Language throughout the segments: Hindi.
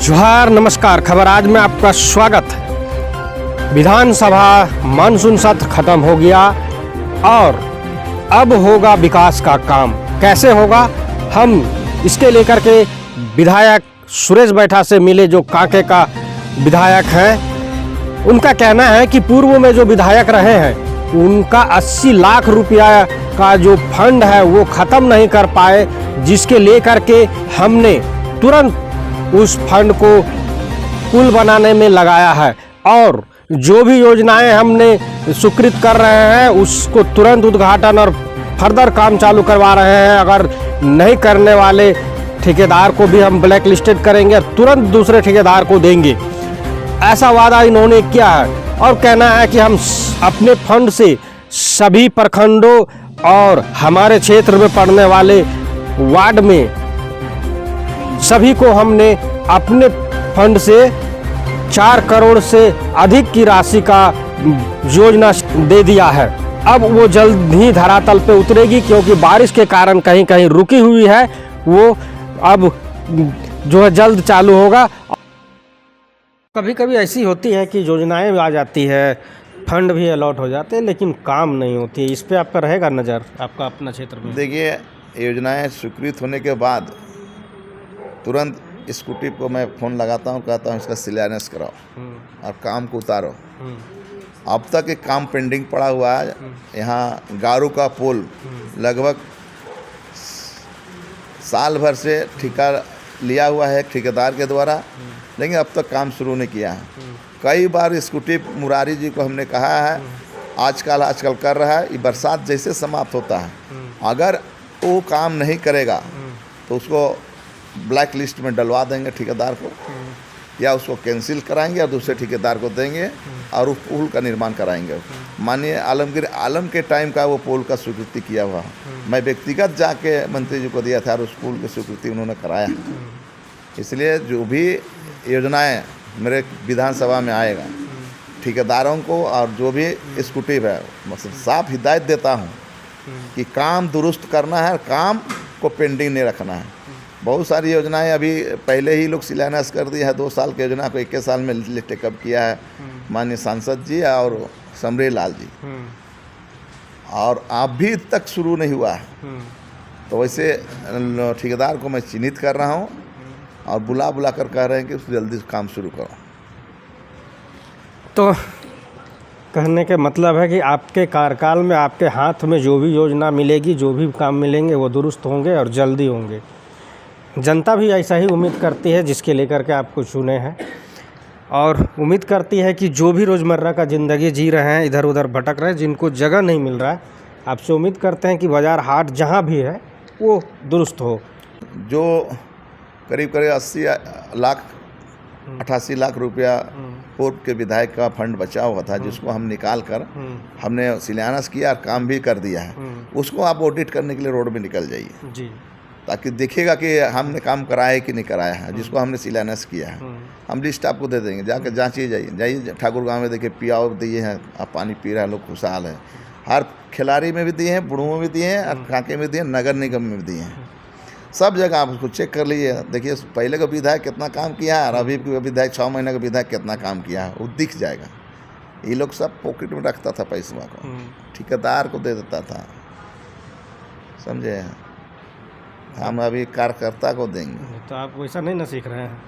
जोहार नमस्कार। खबर आज में आपका स्वागत है। विधानसभा मानसून सत्र खत्म हो गया और अब होगा विकास का काम। कैसे होगा, हम इसके लेकर के विधायक सुरेश बैठा से मिले, जो कांके का विधायक हैं। उनका कहना है कि पूर्व में जो विधायक रहे हैं उनका 80 लाख रुपया का जो फंड है वो ख़त्म नहीं कर पाए, जिसके लेकर के हमने तुरंत उस फंड को पुल बनाने में लगाया है और जो भी योजनाएं हमने स्वीकृत कर रहे हैं उसको तुरंत उद्घाटन और फर्दर काम चालू करवा रहे हैं। अगर नहीं करने वाले ठेकेदार को भी हम ब्लैक लिस्टेड करेंगे, तुरंत दूसरे ठेकेदार को देंगे, ऐसा वादा इन्होंने किया है। और कहना है कि हम अपने फंड से सभी प्रखंडों और हमारे क्षेत्र में पड़ने वाले वार्ड में सभी को हमने अपने फंड से 4 करोड़ से अधिक की राशि का योजना दे दिया है। अब वो जल्द ही धरातल पे उतरेगी, क्योंकि बारिश के कारण कहीं कहीं रुकी हुई है, वो अब जो है जल्द चालू होगा। कभी कभी ऐसी होती है कि योजनाएं आ जाती है, फंड भी अलॉट हो जाते हैं, लेकिन काम नहीं होती है। इस पे आपका रहेगा नज़र, आपका अपना क्षेत्र में? देखिए, योजनाएं स्वीकृत होने के बाद तुरंत स्कूटी को मैं फ़ोन लगाता हूँ, कहता हूँ इसका शिलान्यास कराओ और काम को उतारो। अब तक एक काम पेंडिंग पड़ा हुआ है। यहाँ गारू का पुल लगभग साल भर से ठेका लिया हुआ है ठेकेदार के द्वारा, लेकिन अब तक काम शुरू नहीं किया है। कई बार स्कूटी मुरारी जी को हमने कहा है, आजकल कर रहा है। ये बरसात जैसे समाप्त होता है, अगर वो काम नहीं करेगा तो उसको ब्लैक लिस्ट में डलवा देंगे ठेकेदार को, या उसको कैंसिल कराएंगे और दूसरे ठेकेदार को देंगे और उस पुल का निर्माण कराएंगे। माननीय आलमगीर आलम के टाइम का वो पुल का स्वीकृति किया हुआ, मैं व्यक्तिगत जाके मंत्री जी को दिया था और उस पुल की स्वीकृति उन्होंने कराया। इसलिए जो भी योजनाएं मेरे विधानसभा में आएगा, ठेकेदारों को और जो भी स्कूटी है, मतलब साफ हिदायत देता हूँ कि काम दुरुस्त करना है, काम को पेंडिंग नहीं रखना है। बहुत सारी योजनाएं अभी पहले ही लोग शिलान्यास कर दिया है। 2 साल की योजना को 21 साल में टेकअप किया है माननीय सांसद जी और समरी लाल जी, और अभी तक शुरू नहीं हुआ है। तो वैसे ठेकेदार को मैं चिन्हित कर रहा हूँ और बुला कर कह रहे हैं कि जल्दी काम शुरू करो। तो कहने के मतलब है कि आपके कार्यकाल में आपके हाथ में जो भी योजना मिलेगी, जो भी काम मिलेंगे, वो दुरुस्त होंगे और जल्दी होंगे। जनता भी ऐसा ही उम्मीद करती है, जिसके लेकर के आपको चुने हैं, और उम्मीद करती है कि जो भी रोज़मर्रा का ज़िंदगी जी रहे हैं, इधर उधर भटक रहे हैं, जिनको जगह नहीं मिल रहा है, आपसे उम्मीद करते हैं कि बाज़ार हाट जहाँ भी है वो दुरुस्त हो। जो करीब 80 लाख 88 लाख रुपया पूर्व के विधायक का फंड बचा हुआ था, जिसको हम निकाल कर हमने शिलान्यास किया और काम भी कर दिया है, उसको आप ऑडिट करने के लिए रोड में निकल जाइए जी, ताकि देखिएगा कि हमने काम कराया है कि नहीं कराया है। जिसको हमने शिलान्यास किया है हम लिस्ट आपको दे देंगे, जाकर जांचिए। जाइए ठाकुर गांव में देखिए, पियाओ दिए हैं, आप पानी पी रहे हैं, लोग खुशहाल है। हर खिलाड़ी में भी दिए हैं, बुढ़ों में भी दिए हैं, और कांके में दिए हैं, नगर निगम में भी दिए हैं। सब जगह आप उसको चेक कर लीजिए, देखिए पहले का विधायक कितना काम किया है और अभी का विधायक 6 महीने का विधायक कितना काम किया है, वो दिख जाएगा। ये लोग सब पॉकेट में रखता था पैसा को, ठेकेदार को दे देता था, समझे। हम अभी कार्यकर्ता को देंगे। तो आप वैसा नहीं ना सीख रहे हैं?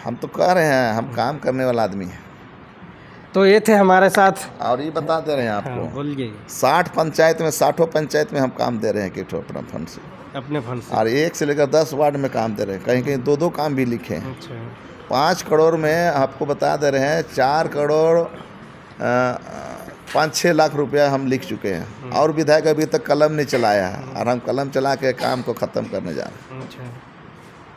हम तो कह रहे हैं, हम काम करने वाला आदमी है। तो ये थे हमारे साथ, और ये बता दे रहे हैं आपको, बोलिए, 60 पंचायत में 60 पंचायत में हम काम दे रहे हैं कि अपना फंड से, अपने फंड से, और 1 से लेकर 10 वार्ड में काम दे रहे हैं। कहीं कहीं 2-2 काम भी लिखे हैं। अच्छा। 5 करोड़ में आपको बता दे रहे हैं, 4 करोड़ 5-6 लाख रुपया हम लिख चुके हैं, और विधायक अभी तक कलम नहीं चलाया है, और हम कलम चला के काम को ख़त्म करने जा रहे हैं। अच्छा।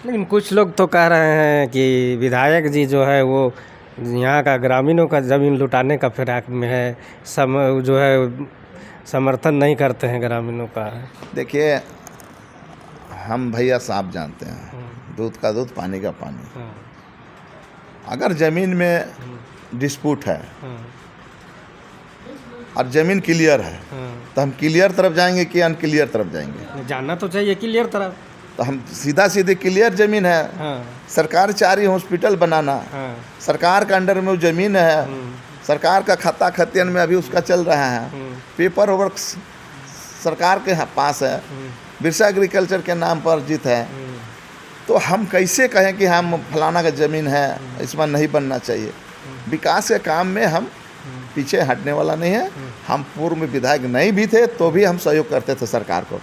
लेकिन कुछ लोग तो कह रहे हैं कि विधायक जी जो है वो यहाँ का ग्रामीणों का ज़मीन लुटाने का फिराक में है, जो है समर्थन नहीं करते हैं ग्रामीणों का। देखिए, हम भैया साहब जानते हैं, दूध का दूध, पानी का पानी। अगर ज़मीन में डिस्प्यूट है और ज़मीन क्लियर है, तो हम क्लियर तरफ जाएंगे कि अनक्लियर तरफ जाएंगे? जानना तो चाहिए क्लियर तरफ। तो हम सीधा सीधे क्लियर ज़मीन है, हाँ, सरकार चाह रही हॉस्पिटल बनाना, हाँ, सरकार का अंडर में वो ज़मीन है, सरकार का खाता खतियन में अभी उसका चल रहा है, पेपर वर्क सरकार के पास है, बिरसा एग्रीकल्चर के नाम पर अर्जित है, तो हम कैसे कहें कि हम फलाना का ज़मीन है इसमें नहीं बनना चाहिए। विकास के काम में हम पीछे हटने वाला नहीं है। हम पूर्व में विधायक नहीं भी थे तो भी हम सहयोग करते थे सरकार को,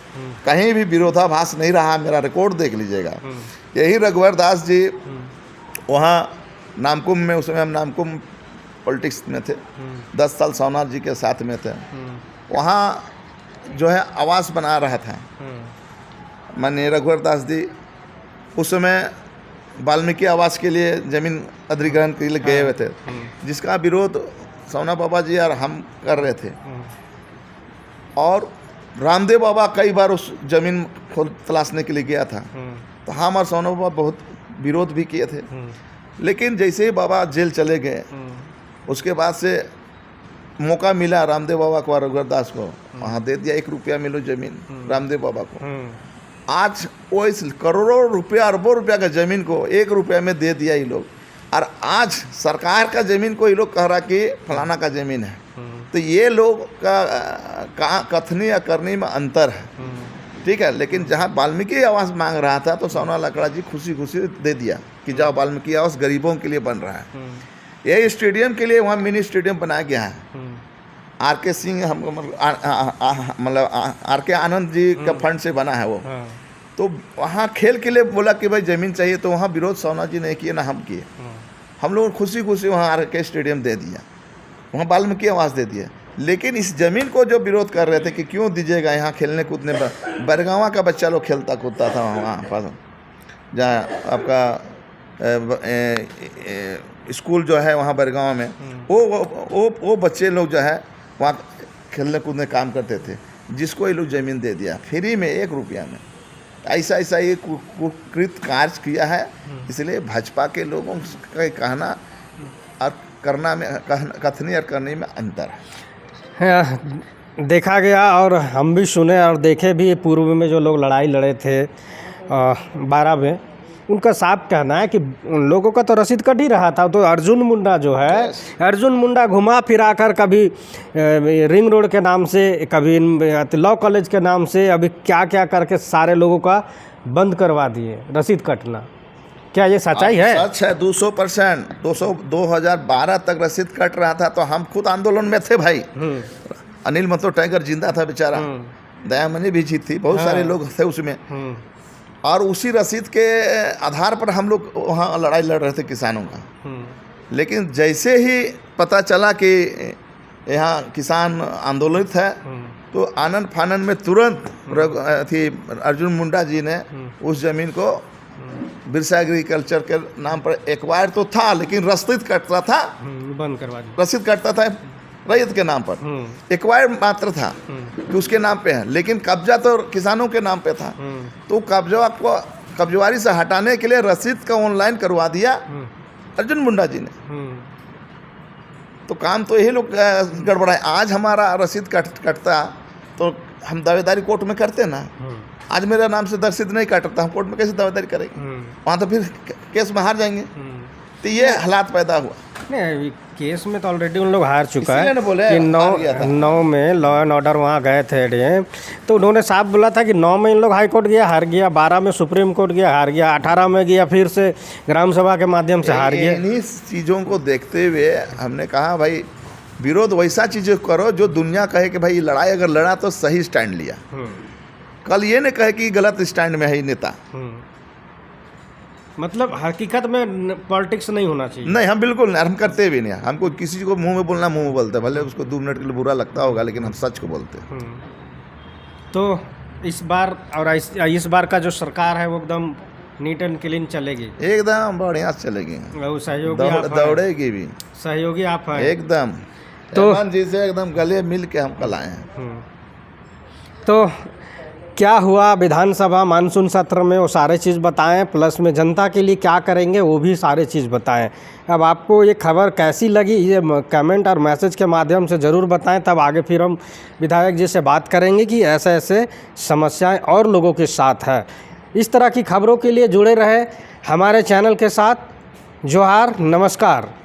कहीं भी विरोधाभास नहीं रहा। मेरा रिकॉर्ड देख लीजिएगा। यही रघुवर दास जी वहाँ नामकुम में, उसमें हम नामकुम पॉलिटिक्स में थे, 10 साल सोनार जी के साथ में थे। वहाँ जो है आवास बना रहा था माननीय रघुवर दास जी, उस समय वाल्मीकि आवास के लिए ज़मीन अधिग्रहण के लिए गए हुए थे, जिसका विरोध सोना बाबा जी और हम कर रहे थे। और रामदेव बाबा कई बार उस ज़मीन खोल तलाशने के लिए गया था, तो हम और सोना बाबा बहुत विरोध भी किए थे। लेकिन जैसे ही बाबा जेल चले गए, उसके बाद से मौका मिला रामदेव बाबा को और रघुवर दास को, वहाँ दे दिया 1 रुपया मिलो ज़मीन रामदेव बाबा को। आज वो इस करोड़ों रुपया अरबों रुपया का ज़मीन को 1 रुपया में दे दिया ये लोग, और आज सरकार का ज़मीन को ये लोग कह रहा कि फलाना का ज़मीन है। तो ये लोग का कथनी या करनी में अंतर है, ठीक है। लेकिन जहाँ वाल्मीकि आवास मांग रहा था तो सोना लकड़ा जी खुशी खुशी दे दिया कि जाओ वाल्मीकि आवास गरीबों के लिए बन रहा है। यही स्टेडियम के लिए वहाँ मिनी स्टेडियम बनाया गया है। आर.के. सिंह हमको मतलब आर.के. आनंद जी का फंड से बना है वो। तो वहाँ खेल के लिए बोला कि भाई ज़मीन चाहिए, तो वहाँ विरोध सोना जी ने किए ना हम किए। हम लोग खुशी खुशी वहाँ आर.के. स्टेडियम दे दिया, वहाँ वाल्मीकि आवास दे दिया। लेकिन इस ज़मीन को जो विरोध कर रहे थे कि क्यों दीजिएगा यहाँ खेलने कूदने पर, बरगावा का बच्चा लोग खेलता कूदता था वहाँ पर, जहाँ आपका स्कूल जो है वहाँ बरगावा में, वो बच्चे लोग जो है वहाँ खेलने कूदने काम करते थे, जिसको ये लोग ज़मीन दे दिया फ्री में 1 रुपया में। ऐसा ये कुकृत कार्य किया है। इसलिए भाजपा के लोगों का कहना और करना में, कथनी और करने में अंतर है। देखा गया और हम भी सुने और देखे भी, पूर्व में जो लोग लड़ाई लड़े थे 12 में, उनका साफ कहना है कि उन लोगों का तो रसीद कट ही रहा था। तो अर्जुन मुंडा जो है, अर्जुन मुंडा घुमा फिरा कर कभी रिंग रोड के नाम से, कभी लॉ कॉलेज के नाम से, अभी क्या क्या करके सारे लोगों का बंद करवा दिए रसीद कटना। क्या ये सच्चाई है? सच है 200%। 2012 तक रसीद कट रहा था, तो हम खुद आंदोलन में थे भाई। अनिल मतो टाइगर जिंदा था बेचारा, दयामणि भी जीत थी, बहुत सारे लोग थे उसमें। और उसी रसीद के आधार पर हम लोग वहाँ लड़ाई लड़ रहे थे किसानों का। लेकिन जैसे ही पता चला कि यहाँ किसान आंदोलित है, तो आनंद फानन में तुरंत थी अर्जुन मुंडा जी ने उस ज़मीन को बिरसा एग्रीकल्चर के नाम पर एक्वायर तो था, लेकिन रसीद कटता था, बंद करवा दिया। रसीद कटता था रैयत के नाम पर, एक्वायर मात्र था कि उसके नाम पे है, लेकिन कब्जा तो किसानों के नाम पे था। तो कब्जा को कब्जवारी से हटाने के लिए रसीद का ऑनलाइन करवा दिया अर्जुन मुंडा जी ने। तो काम तो यही लोग गड़बड़ा है। आज हमारा रसीद कटता तो हम दावेदारी कोर्ट में करते ना। आज मेरा नाम से रसीद नहीं काटता, हम कोर्ट में कैसे दावेदारी करेंगे? वहाँ तो फिर केस में हार जाएंगे। तो ये हालात पैदा हुआ। नहीं, केस में तो ऑलरेडी उन लोग हार चुका है कि 9 में लॉ एंड ऑर्डर वहाँ गए थे, तो उन्होंने साफ बोला था कि 9 में इन लोग हाई कोर्ट गया, हार गया, 12 में सुप्रीम कोर्ट गया, हार गया, 18 में गया, फिर से ग्राम सभा के माध्यम से हार गया। इन्हीं चीज़ों को देखते हुए हमने कहा भाई विरोध वैसा चीज़ें करो जो दुनिया कहे कि भाई लड़ाई अगर लड़ा तो सही स्टैंड लिया। कल ये नहीं कहे कि गलत स्टैंड में है नेता। मतलब हकीकत में पॉलिटिक्स नहीं होना चाहिए। नहीं, हम बिल्कुल नहीं, हम करते भी नहीं। हमको किसी को मुंह में बोलना मुंह में बोलते, भले उसको 2 मिनट के लिए बुरा लगता होगा, लेकिन हम सच को बोलते। तो इस बार और इस बार का जो सरकार है वो एकदम नीट एंड क्लीन चलेगी, एकदम बढ़िया चलेगी, सहयोगी दौड़ेगी भी, सहयोगी आप हैं एकदम। तो हेमंत जी से एकदम गले मिल के हम कल आए हैं। तो क्या हुआ विधानसभा मानसून सत्र में, वो सारे चीज़ बताएं, प्लस में जनता के लिए क्या करेंगे वो भी सारे चीज़ बताएं। अब आपको ये खबर कैसी लगी, ये कमेंट और मैसेज के माध्यम से ज़रूर बताएं, तब आगे फिर हम विधायक जी से बात करेंगे कि ऐसे ऐसे समस्याएं और लोगों के साथ है। इस तरह की खबरों के लिए जुड़े रहे हमारे चैनल के साथ। जोहार, नमस्कार।